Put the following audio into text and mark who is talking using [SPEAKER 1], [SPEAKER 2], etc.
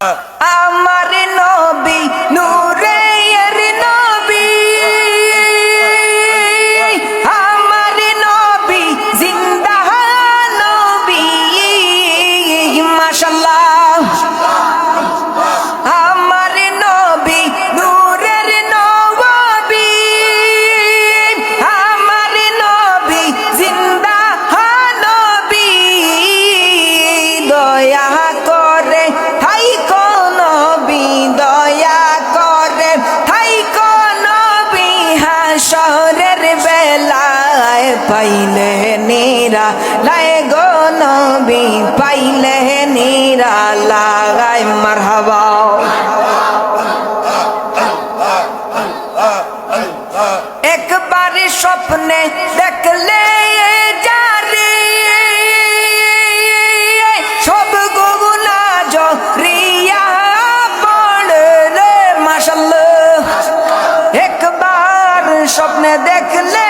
[SPEAKER 1] আমার নবী নূরের নবী, আমার নবী জিন্দা নবী, মাশাআল্লাহ। আমার নবী নূরের নবী, আমার নবী জিন্দা নবী, দয়া করে থাইকো নবী, দয়া করে থাইকো নবী, হাসরের বেলায় পাইলে নিরালায় গো নবী, পাইলে নিরালায় মারহাবা। একবার স্বপ্নে দেখলে যারে সব গুনাহ জরিয়া পড়লে, মাশাআল্লাহ। একবার স্বপ্নে দেখলে